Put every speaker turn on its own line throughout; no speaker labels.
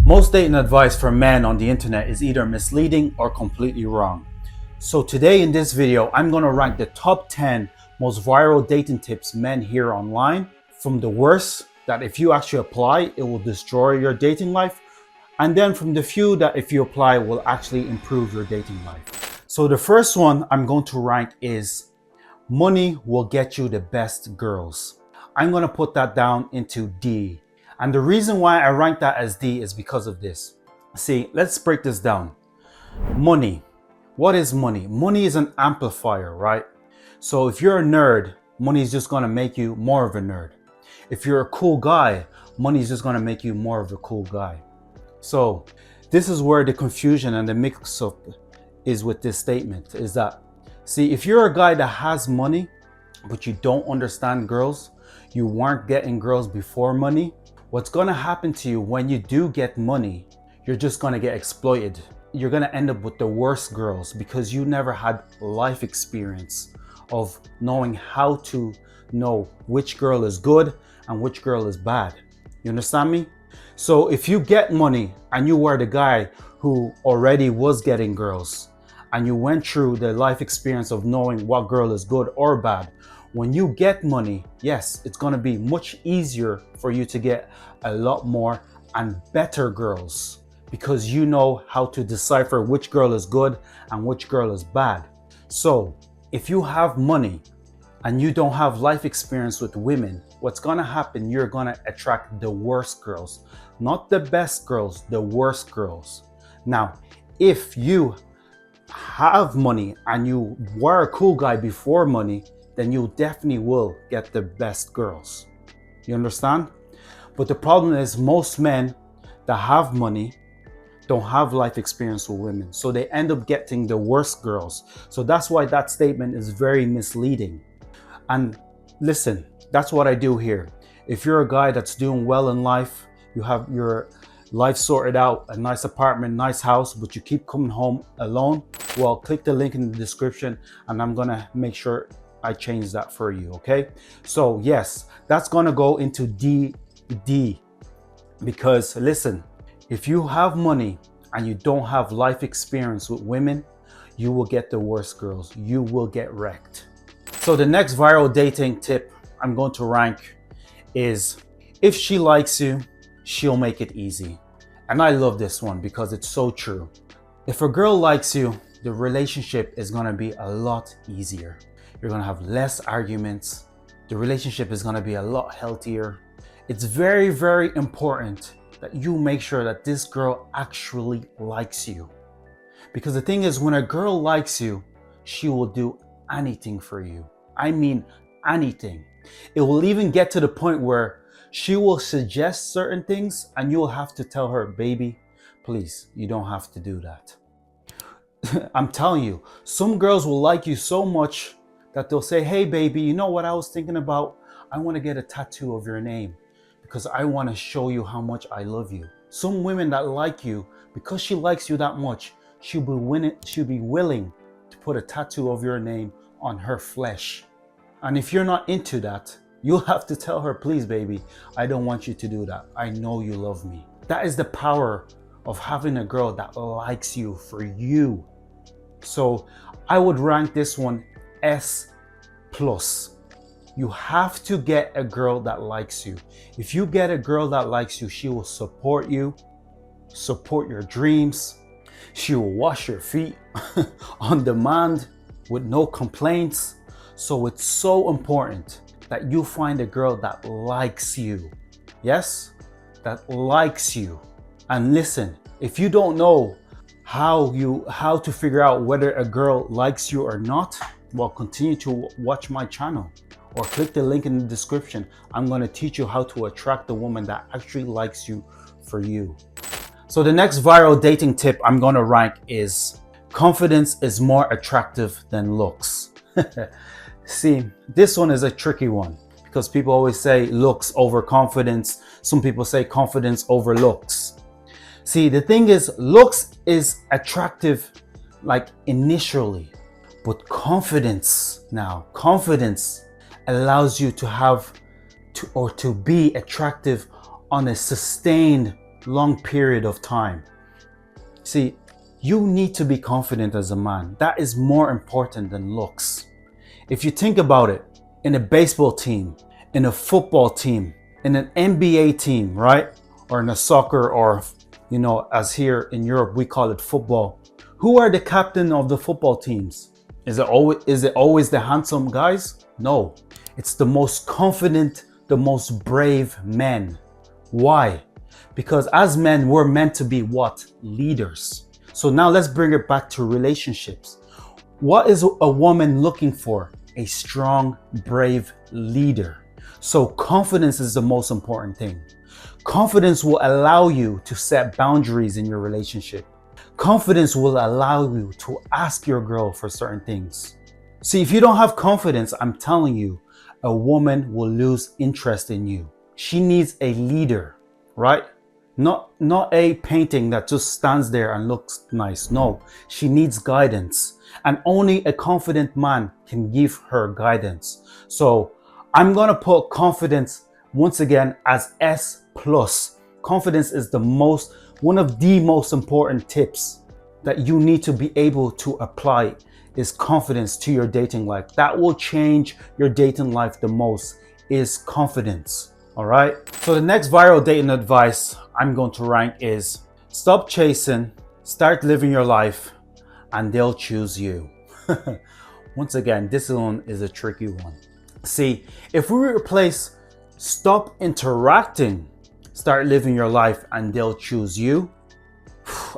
Most dating advice for men on the internet is either misleading or completely wrong. So today in this video, I'm going to rank the top 10 most viral dating tips men hear online, from the worst that if you actually apply, it will destroy your dating life, and then from the few that if you apply will actually improve your dating life. So the first one I'm going to rank is money will get you the best girls. I'm going to put that down into D. And the reason why I rank that as D is because of this. See, let's break this down. Money. What is money? Money is an amplifier, right? So if you're a nerd, money is just going to make you more of a nerd. If you're a cool guy, money is just going to make you more of a cool guy. So this is where the confusion and the mix-up is with this statement, is that, see, if you're a guy that has money, but you don't understand girls, you weren't getting girls before money, what's going to happen to you when you do get money, you're just going to get exploited. You're going to end up with the worst girls because you never had life experience of knowing how to know which girl is good and which girl is bad. You understand me? So if you get money and you were the guy who already was getting girls and you went through the life experience of knowing what girl is good or bad, when you get money, yes, it's going to be much easier for you to get a lot more and better girls because you know how to decipher which girl is good and which girl is bad. So if you have money and you don't have life experience with women, what's going to happen, you're going to attract the worst girls, not the best girls, the worst girls. Now, if you have money and you were a cool guy before money, then you definitely will get the best girls. You understand? But the problem is most men that have money don't have life experience with women. So they end up getting the worst girls. So that's why that statement is very misleading. And listen, that's what I do here. If you're a guy that's doing well in life, you have your life sorted out, a nice apartment, nice house, but you keep coming home alone, well, click the link in the description and I'm gonna make sure I change that for you, okay? So yes, that's gonna go into D, because listen, if you have money and you don't have life experience with women, you will get the worst girls. You will get wrecked. So the next viral dating tip I'm going to rank is, if she likes you, she'll make it easy. And I love this one because it's so true. If a girl likes you, the relationship is gonna be a lot easier. You're gonna have less arguments. The relationship is gonna be a lot healthier. It's very, very important that you make sure that this girl actually likes you. Because the thing is, when a girl likes you, she will do anything for you. I mean, anything. It will even get to the point where she will suggest certain things and you'll have to tell her, baby, please, you don't have to do that. I'm telling you, some girls will like you so much that they'll say, hey baby, you know what I was thinking about? I want to get a tattoo of your name because I want to show you how much I love you. Some women that like you, because she likes you that much, she'll be willing to put a tattoo of your name on her flesh. And if you're not into that, you'll have to tell her, please baby, I don't want you to do that. I know you love me. That is the power of having a girl that likes you for you. So I would rank this one S+. You have to get a girl that likes you. If you get a girl that likes you, she will support you, support your dreams. She will wash your feet on demand with no complaints. So it's so important that you find a girl that likes you. Yes, that likes you. And listen, if you don't know how to figure out whether a girl likes you or not, well, continue to watch my channel or click the link in the description. I'm going to teach you how to attract the woman that actually likes you for you. So the next viral dating tip I'm going to rank is, confidence is more attractive than looks. See, this one is a tricky one because people always say looks over confidence. Some people say confidence over looks. See, the thing is, looks is attractive like initially, but confidence allows you to have to be attractive on a sustained long period of time. See, you need to be confident as a man. That is more important than looks. If you think about it, in a baseball team, in a football team, in an NBA team, right? Or in a soccer, or, as here in Europe, we call it football. Who are the captain of the football teams? Is it always the handsome guys? No, it's the most confident, the most brave men. Why? Because as men, we're meant to be what? Leaders. So now let's bring it back to relationships. What is a woman looking for? A strong, brave leader. So confidence is the most important thing. Confidence will allow you to set boundaries in your relationship. Confidence will allow you to ask your girl for certain things. See, if you don't have confidence, I'm telling you, a woman will lose interest in you. She needs a leader, right? Not a painting that just stands there and looks nice. No, she needs guidance. And only a confident man can give her guidance. So I'm going to put confidence once again as S+. Confidence is one of the most important tips that you need to be able to apply is confidence to your dating life. That will change your dating life the most, is confidence. All right. So the next viral dating advice I'm going to rank is stop chasing, start living your life, and they'll choose you. Once again, this one is a tricky one. See, if we replace stop interacting, start living your life, and they'll choose you,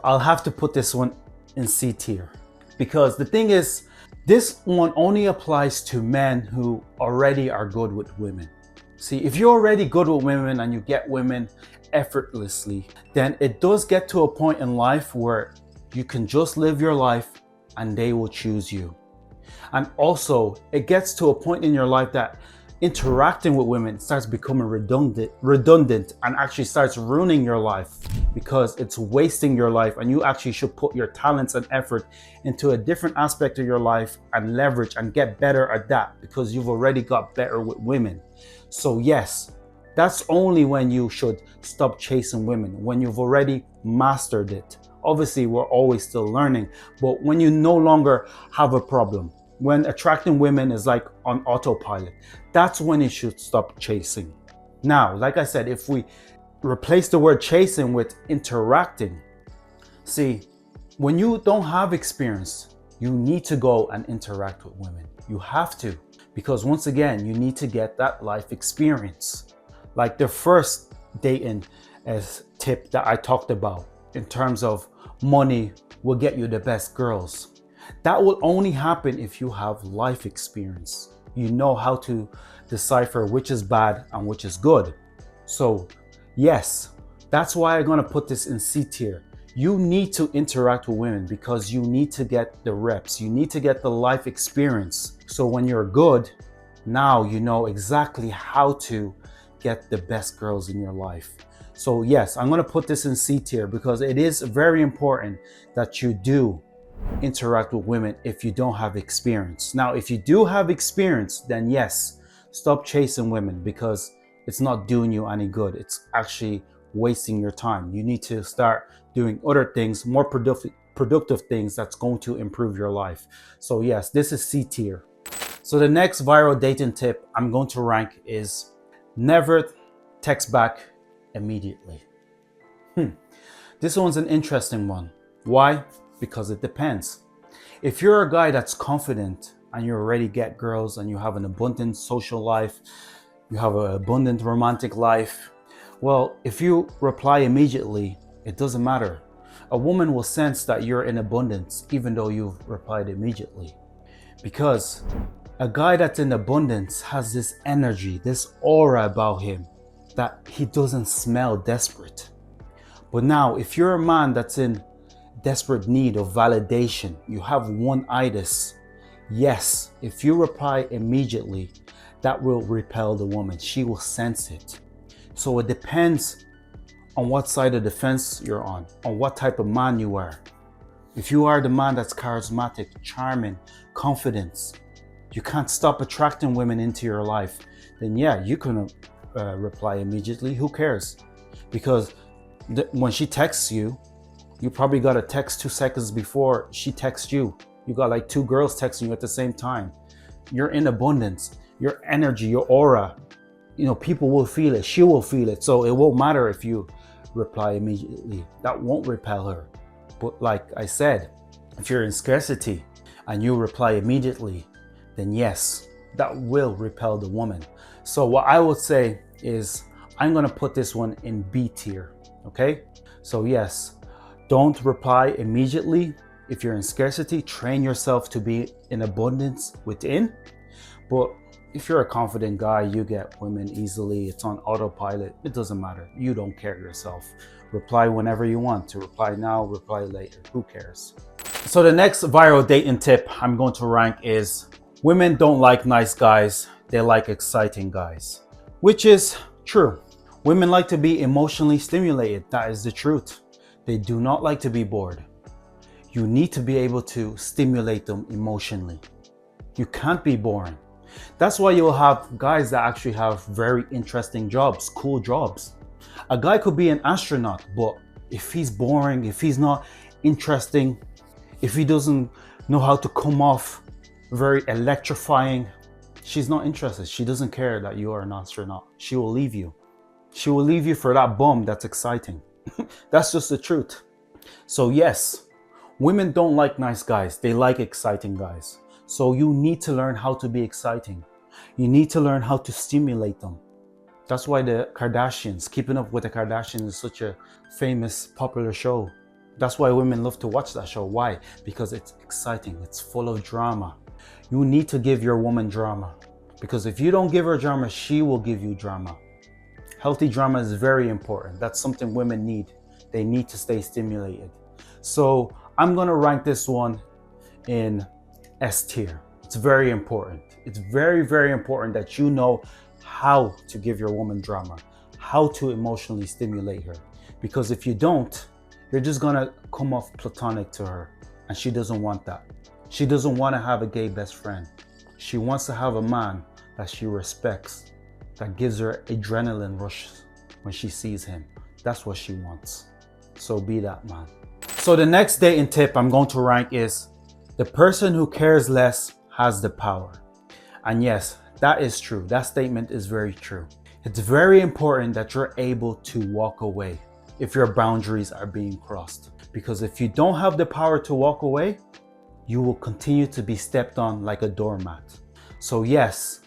I'll have to put this one in C tier. Because the thing is, this one only applies to men who already are good with women. See, if you're already good with women and you get women effortlessly, then it does get to a point in life where you can just live your life and they will choose you. And also, it gets to a point in your life that interacting with women starts becoming redundant and actually starts ruining your life because it's wasting your life, and you actually should put your talents and effort into a different aspect of your life and leverage and get better at that because you've already got better with women. So yes, that's only when you should stop chasing women, when you've already mastered it. Obviously, we're always still learning, but when you no longer have a problem, when attracting women is like on autopilot, that's when you should stop chasing. Now, like I said, if we replace the word chasing with interacting, see, when you don't have experience, you need to go and interact with women. You have to, because once again, you need to get that life experience. Like the first dating tip that I talked about in terms of money will get you the best girls. That will only happen if you have life experience. You know how to decipher which is bad and which is good. So yes, that's why I'm going to put this in C tier. You need to interact with women because you need to get the reps. You need to get the life experience. So when you're good, now you know exactly how to get the best girls in your life. So yes, I'm going to put this in C tier because it is very important that you do interact with women if you don't have experience. Now, if you do have experience, then yes, stop chasing women because it's not doing you any good. It's actually wasting your time. You need to start doing other things, more productive things that's going to improve your life. So yes, this is C tier. So the next viral dating tip I'm going to rank is never text back immediately. This one's an interesting one. Why? Because it depends. If you're a guy that's confident and you already get girls and you have an abundant social life, you have an abundant romantic life, well, if you reply immediately, it doesn't matter. A woman will sense that you're in abundance even though you've replied immediately. Because a guy that's in abundance has this energy, this aura about him that he doesn't smell desperate. But now, if you're a man that's in desperate need of validation, you have one-itis, yes, if you reply immediately, that will repel the woman. She will sense it. So it depends on what side of the fence you're on what type of man you are. If you are the man that's charismatic, charming, confident, you can't stop attracting women into your life, then yeah, you can reply immediately. Who cares? Because When she texts you, you probably got a text 2 seconds before she texts you. You got like two girls texting you at the same time. You're in abundance. Your energy, your aura, people will feel it. She will feel it. So it won't matter if you reply immediately. That won't repel her. But like I said, if you're in scarcity and you reply immediately, then yes, that will repel the woman. So what I would say is I'm going to put this one in B tier. Okay. So yes, don't reply immediately. If you're in scarcity, train yourself to be in abundance within. But if you're a confident guy, you get women easily. It's on autopilot. It doesn't matter. You don't care yourself. Reply whenever you want to. Reply now, reply later. Who cares? So the next viral dating tip I'm going to rank is women don't like nice guys. They like exciting guys, which is true. Women like to be emotionally stimulated. That is the truth. They do not like to be bored. You need to be able to stimulate them emotionally. You can't be boring. That's why you'll have guys that actually have very interesting jobs, cool jobs. A guy could be an astronaut, but if he's boring, if he's not interesting, if he doesn't know how to come off very electrifying, she's not interested. She doesn't care that you are an astronaut. She will leave you. She will leave you for that bum that's exciting. That's just the truth. So yes, women don't like nice guys. They like exciting guys. So you need to learn how to be exciting. You need to learn how to stimulate them. That's why the Kardashians, Keeping Up with the Kardashians is such a famous, popular show. That's why women love to watch that show. Why? Because it's exciting. It's full of drama. You need to give your woman drama. Because if you don't give her drama, she will give you drama. Healthy drama is very important. That's something women need. They need to stay stimulated. So I'm going to rank this one in S tier. It's very important. It's very, very important that you know how to give your woman drama, how to emotionally stimulate her. Because if you don't, you're just gonna come off platonic to her, and she doesn't want that. She doesn't want to have a gay best friend. She wants to have a man that she respects, that gives her adrenaline rush when she sees him. That's what she wants. So be that man. So the next dating tip I'm going to rank is the person who cares less has the power. And yes, that is true. That statement is very true. It's very important that you're able to walk away if your boundaries are being crossed. Because if you don't have the power to walk away, you will continue to be stepped on like a doormat. So yes,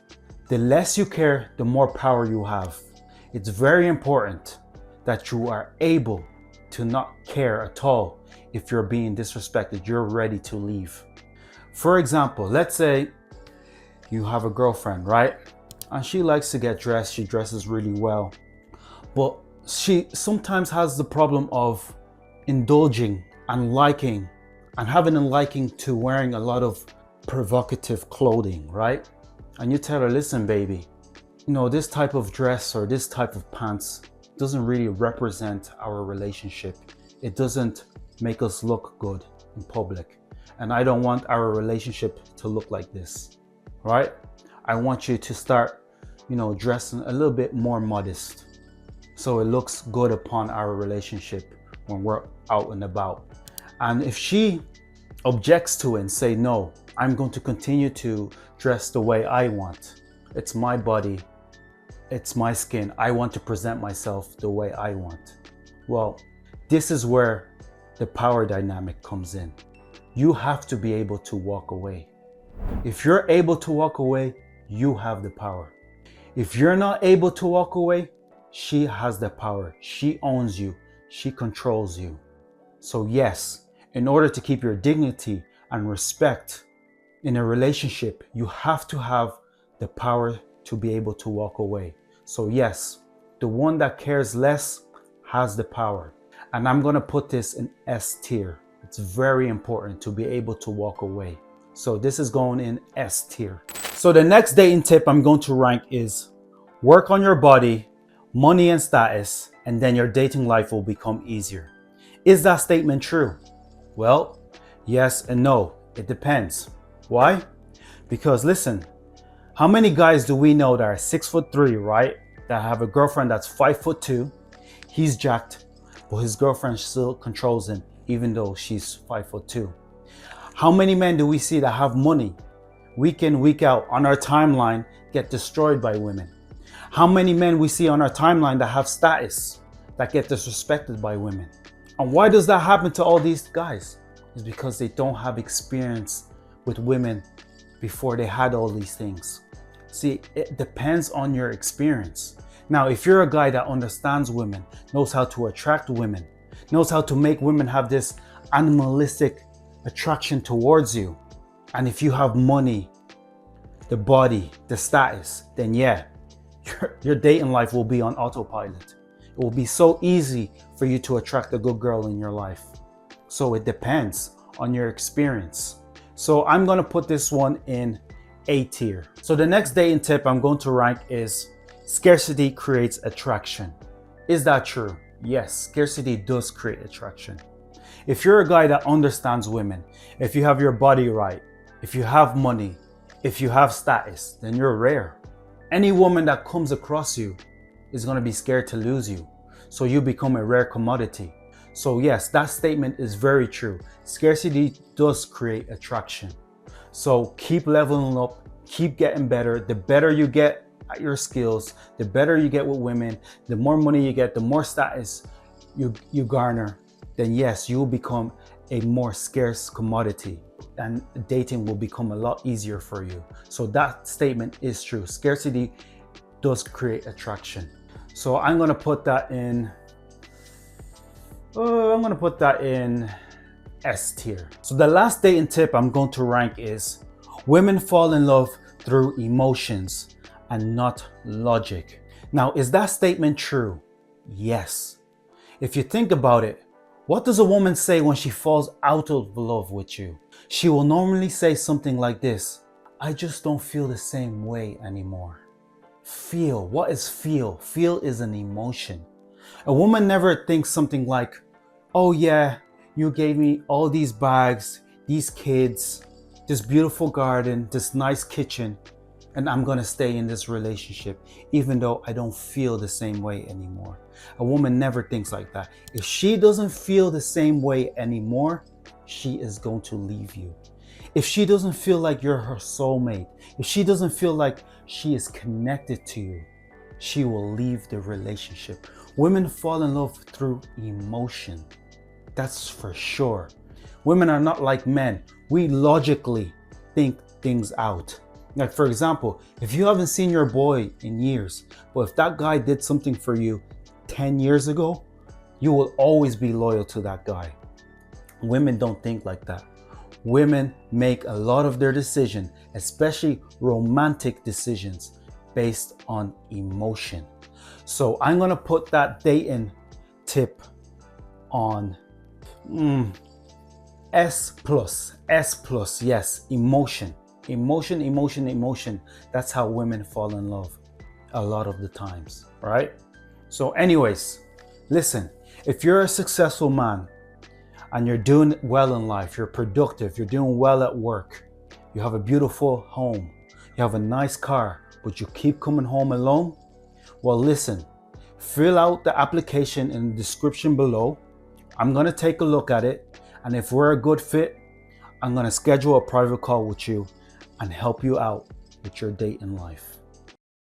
the less you care, the more power you have. It's very important that you are able to not care at all. If you're being disrespected, you're ready to leave. For example, let's say you have a girlfriend, right? And she likes to get dressed. She dresses really well. But she sometimes has the problem of indulging and liking and having a liking to wearing a lot of provocative clothing, right? And you tell her, listen, baby, this type of dress or this type of pants doesn't really represent our relationship. It doesn't make us look good in public. And I don't want our relationship to look like this, right? I want you to start, dressing a little bit more modest, so it looks good upon our relationship when we're out and about. And if she objects to it and say, no, I'm going to continue to dress the way I want. It's my body. It's my skin. I want to present myself the way I want. Well, this is where the power dynamic comes in. You have to be able to walk away. If you're able to walk away, you have the power. If you're not able to walk away, she has the power. She owns you. She controls you. So yes, in order to keep your dignity and respect in a relationship, you have to have the power to be able to walk away. So yes, the one that cares less has the power. And I'm going to put this in S tier. It's very important to be able to walk away. So this is going in S tier. So the next dating tip I'm going to rank is work on your body, money and status, and then your dating life will become easier. Is that statement true? Well, yes and no. It depends. Why? Because listen, how many guys do we know that are 6'3", right? That have a girlfriend that's 5'2". He's jacked. but his girlfriend still controls him even though she's 5'2". How many men do we see that have money week in, week out on our timeline get destroyed by women? How many men we see on our timeline that have status that get disrespected by women? And why does that happen to all these guys? It's because they don't have experience with women before they had all these things. See, it depends on your experience. Now, if you're a guy that understands women, knows how to attract women, knows how to make women have this animalistic attraction towards you, and if you have money, the body, the status, then yeah, your dating life will be on autopilot. It will be so easy for you to attract a good girl in your life. So it depends on your experience. So I'm going to put this one in A tier. So the next dating tip I'm going to rank is scarcity creates attraction. Is that true? Yes, scarcity does create attraction. If you're a guy that understands women, if you have your body right, if you have money, if you have status, then you're rare. Any woman that comes across you is going to be scared to lose you. So you become a rare commodity. So yes, that statement is very true. Scarcity does create attraction. So keep leveling up, keep getting better. The better you get at your skills, the better you get with women, the more money you get, the more status you garner, then yes, you will become a more scarce commodity and dating will become a lot easier for you. So that statement is true. Scarcity does create attraction. So I'm going to put that in S tier. So the last dating tip I'm going to rank is women fall in love through emotions and not logic. Now, is that statement true? Yes. If you think about it, what does a woman say when she falls out of love with you? She will normally say something like this: I just don't feel the same way anymore. Feel. What is feel? Feel is an emotion. A woman never thinks something like, oh yeah, you gave me all these bags, these kids, this beautiful garden, this nice kitchen, and I'm gonna stay in this relationship even though I don't feel the same way anymore. A woman never thinks like that. If she doesn't feel the same way anymore, she is going to leave you. If she doesn't feel like you're her soulmate, if she doesn't feel like she is connected to you, she will leave the relationship. Women fall in love through emotion. That's for sure. Women are not like men. We logically think things out. Like for example, if you haven't seen your boy in years, but if that guy did something for you 10 years ago, you will always be loyal to that guy. Women don't think like that. Women make a lot of their decisions, especially romantic decisions, based on emotion. So I'm gonna put that dating tip on S plus. Yes, emotion. Emotion. That's how women fall in love a lot of the times, right? So anyways, listen, if you're a successful man and you're doing well in life, you're productive, you're doing well at work, you have a beautiful home, you have a nice car, but you keep coming home alone, well, listen, fill out the application in the description below. I'm gonna take a look at it, and if we're a good fit, I'm gonna schedule a private call with you and help you out with your dating life.